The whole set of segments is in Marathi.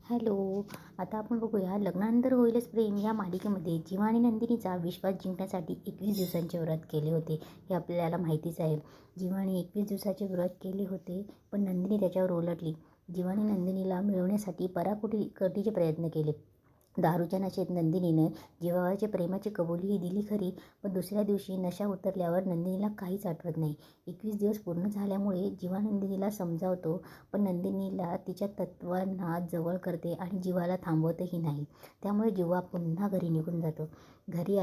हॅलो. आता आपण बघूया लग्नानंतर होईलच प्रेम या मालिकेमध्ये जीवा आणि नंदिनीचा विश्वास जिंकण्यासाठी 21 दिवसांचे व्रत केले होते. हे आपल्याला माहितीच आहे. जीवाने 21 दिवसाचे व्रत केले होते, पण नंदिनी त्याच्यावर ओलटली. जीवाने नंदिनीला मिळवण्यासाठी पराकोटीचे प्रयत्न केले. दारूच्या नशेत नंदिनीनं जीवावरच्या प्रेमाची कबुलीही दिली खरी, पण दुसऱ्या दिवशी नशा उतरल्यावर नंदिनीला काहीच आठवत नाही. 21 दिवस पूर्ण झाल्यामुळे जीवा नंदिनीला समजावतो, पण नंदिनीला तिच्या तत्त्वांना जवळ करते आणि जीवाला थांबवतही नाही. त्यामुळे जीवा पुन्हा घरी निघून जातो. घरी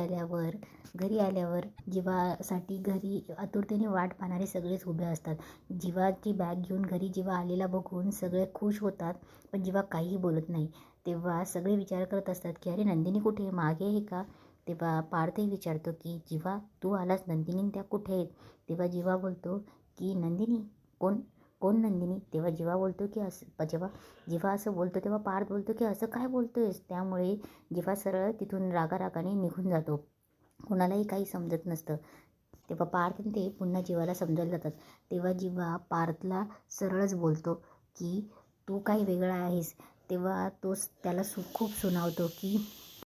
आल्यावर जीवासाठी घरी आतुरतेने वाट पाहणारे सगळेच उभे असतात. जीवाची बॅग घेऊन घरी जीवा आलेला बघून सगळे खुश होतात, पण जीवा काहीही बोलत नाही. तेव्हा सगळे विचार करत असतात की अरे नंदिनी कुठे, मागे आहे का? तेव्हा पार्थही विचारतो की जीवा तू आलास, नंदिनी त्या कुठे आहेत? तेव्हा जीवा बोलतो की नंदिनी कोण कोण नंदिनी? तेव्हा जीवा बोलतो की जेव्हा जीवा असं बोलतो तेव्हा पार्थ बोलतो की असं काय बोलतोयस? त्यामुळे जीवा सरळ तिथून रागारागाने निघून जातो. कोणालाही काही समजत नसतं. तेव्हा पार्थ आणि ते पुन्हा जीवाला समजायला जातात. तेव्हा जीवा पार्थला सरळच बोलतो की तू काही वेगळा आहेस. तेव्हा तो त्याला खूप सुनावतो की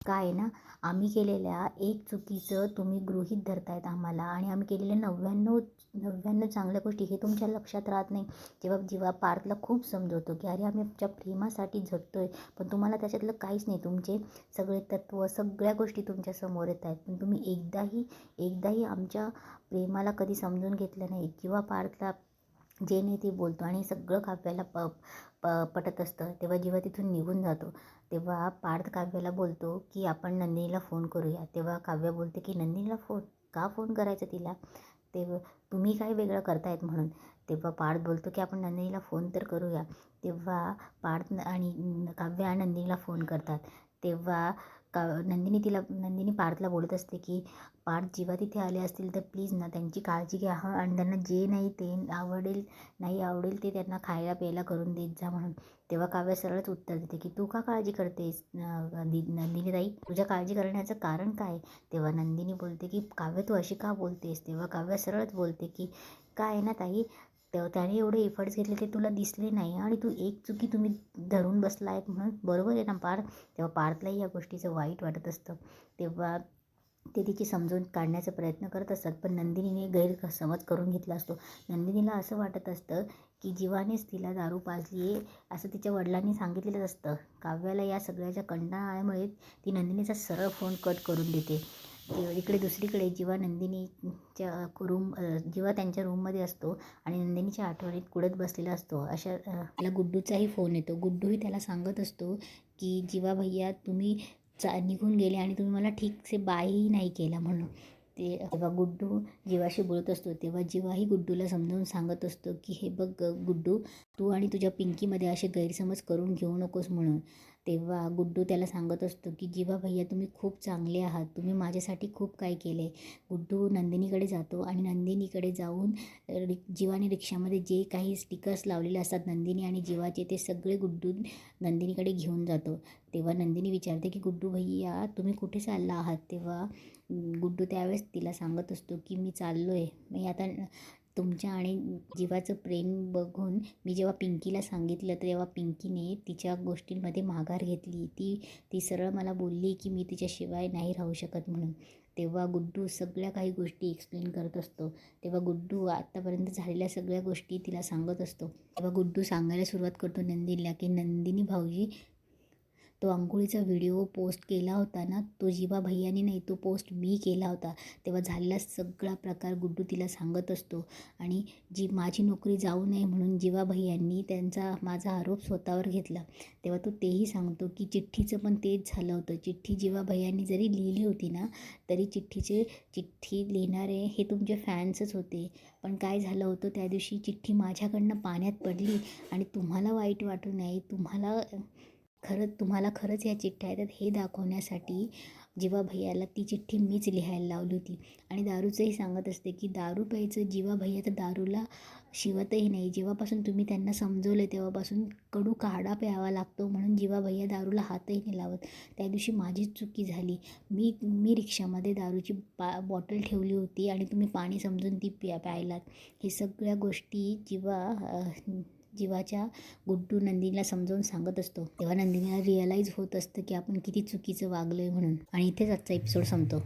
काय ना, आम्ही केलेल्या एक चुकीचं तुम्ही गृहीत धरतायत आम्हाला, आणि आम्ही केलेल्या 99 चांगल्या गोष्टी हे तुमच्या लक्षात राहत नाही. जेव्हा जीवा पार्थला खूप समजवतो की अरे आम्ही आमच्या प्रेमासाठी झटतोय, पण तुम्हाला त्याच्यातलं काहीच नाही. तुमचे सगळे तत्त्व, सगळ्या गोष्टी तुमच्या समोर येत आहेत, पण तुम्ही एकदाही आमच्या प्रेमाला कधी समजून घेतलं नाही. किंवा पार्थला जे नाही ते बोलतो आणि सगळं काव्याला पटत असतं. तेव्हा जेव्हा तिथून निघून जातो तेव्हा पार्थ काव्याला बोलतो की आपण नंदिनीला फोन करूया. तेव्हा काव्य बोलते की नंदिनीला फोन करायचा तिला? तेव्हा तुम्ही काय वेगळं करतायत म्हणून. तेव्हा पार्थ बोलतो की आपण नंदिनीला फोन तर करूया. तेव्हा पार्थ आणि काव्य नंदिनीला फोन करतात. तेव्हा नंदिनी पार्थला बोलत असते की पार्थ जेव्हा तिथे आले असतील तर प्लीज ना त्यांची काळजी घ्या हं, आणि त्यांना जे नाही आवडेल ते त्यांना खायला प्यायला करून देत जा म्हणून. तेव्हा काव्य सरळच उत्तर देते की तू का काळजी करतेस नंदिनी ताई, तुझ्या काळजी करण्याचं कारण काय? तेव्हा नंदिनी बोलते की काव्य तू अशी का बोलतेस? तेव्हा काव्य सरळच बोलते की काय आहे ना ताई, त्याने एवढे एफर्ट्स घेतले ते तुला दिसले नाही, आणि तू एक चुकी तुम्ही धरून बसला आहेत म्हणून. बरोबर आहे ना पार्थ? तेव्हा पार्थलाही या गोष्टीचं वाईट वाटत असतं. तेव्हा ते तिची समजून काढण्याचा प्रयत्न करत असतात, पण नंदिनीने गैरसमज करून घेतला असतो. नंदिनीला असं वाटत असतं की जीवानेच तिला दारू पाजली आहे, असं तिच्या वडिलांनी सांगितलेलंच असतं. काव्याला या सगळ्याच्या कंटाळ्यामुळे ती नंदिनीचा सरळ फोन कट करून देते. इकडे दुसरीकडे जीवा त्यांच्या रूममध्ये असतो आणि नंदिनीच्या आठवणीत कुढत बसलेला असतो. त्याला गुड्डूचाही फोन येतो. गुड्डूही त्याला सांगत असतो की जीवा भैया तुम्ही निघून गेले आणि तुम्ही मला ठीकसे बायही नाही केला म्हणून. तेव्हा गुड्डू जीवाशी बोलत असतो. तेव्हा जीवाही गुड्डूला समजावून सांगत असतो की हे बघ गुड्डू, तू आणि तुझ्या पिंकीमध्ये असे गैरसमज करून घेऊ नकोस म्हणून. तेव्हा गुड्डू त्याला सांगत असतो की जीवा भैया तुम्ही खूप चांगले आहात, तुम्ही माझ्यासाठी खूप काय केले. गुड्डू नंदिनीकडे जातो आणि नंदिनीकडे जाऊन जीवाने रिक्षामध्ये जे काही स्टिकर्स लावलेले असतात नंदिनी आणि जीवाचे, ते सगळे गुड्डू नंदिनीकडे घेऊन जातो. तेव्हा नंदिनी विचारते की गुड्डू भैया तुम्ही कुठे चालला आहात? तेव्हा गुड्डू त्यावेळेस तिला सांगत असतो की मी चाललो आहे, मी आता तुमच्या आणि जीवाचं प्रेम बघून मी जेव्हा पिंकीला सांगितलं तेव्हा पिंकीने तिच्या गोष्टींमध्ये माघार घेतली. ती सरळ मला बोलली की मी तिच्याशिवाय नाही राहू शकत म्हणून. तेव्हा गुड्डू सगळ्या काही गोष्टी एक्सप्लेन करत असतो. तेव्हा गुड्डू आत्तापर्यंत झालेल्या सगळ्या गोष्टी तिला सांगत असतो. तेव्हा गुड्डू सांगायला सुरुवात करतो नंदिनीला की नंदिनी भाऊजी, तो अंघोळीचा व्हिडिओ पोस्ट केला होता ना, तो जीवा भैयाने नाही, तो पोस्ट मी केला होता. तेव्हा झालेला सगळा प्रकार गुड्डू तिला सांगत असतो. आणि माझी नोकरी जाऊ नये म्हणून जीवा भैयांनी माझा आरोप स्वतःवर घेतला. तेव्हा तो तेही सांगतो की चिठ्ठीचं पण तेच झालं होतं. चिठ्ठी जीवा भैयांनी जरी लिहिली होती ना, तरी चिठ्ठी लिहिणारे हे तुमचे फॅन्सच होते. पण काय झालं होतं त्या दिवशी, चिठ्ठी माझ्याकडनं पाण्यात पडली आणि तुम्हाला वाईट वाटू नये, तुम्हाला खरंच या चिठ्ठ्या येतात हे दाखवण्यासाठी जीवा भैयाला ती चिठ्ठी मीच लिहायला लावली होती. आणि दारूचंही सांगत असते की दारू प्यायचं जीवा भैया तर दारूला शिवतही नाही. जेव्हापासून तुम्ही त्यांना समजवलं तेव्हापासून कडू काढा प्यावा लागतो म्हणून जीवा भैया दारूला हातही नाही लावत. त्या दिवशी माझीच चुकी झाली. मी रिक्षामध्ये दारूची बॉटल ठेवली होती आणि तुम्ही पाणी समजून ती प्यायलात. हे सगळ्या गोष्टी जीवाच्या गुड्डू नंदिनीला समजावून सांगत असतो, तेव्हा नंदिनीला रिअलाईज होत असतं की आपण किती चुकीचं वागलोय म्हणून. आणि इथेच आजचा एपिसोड संपतो.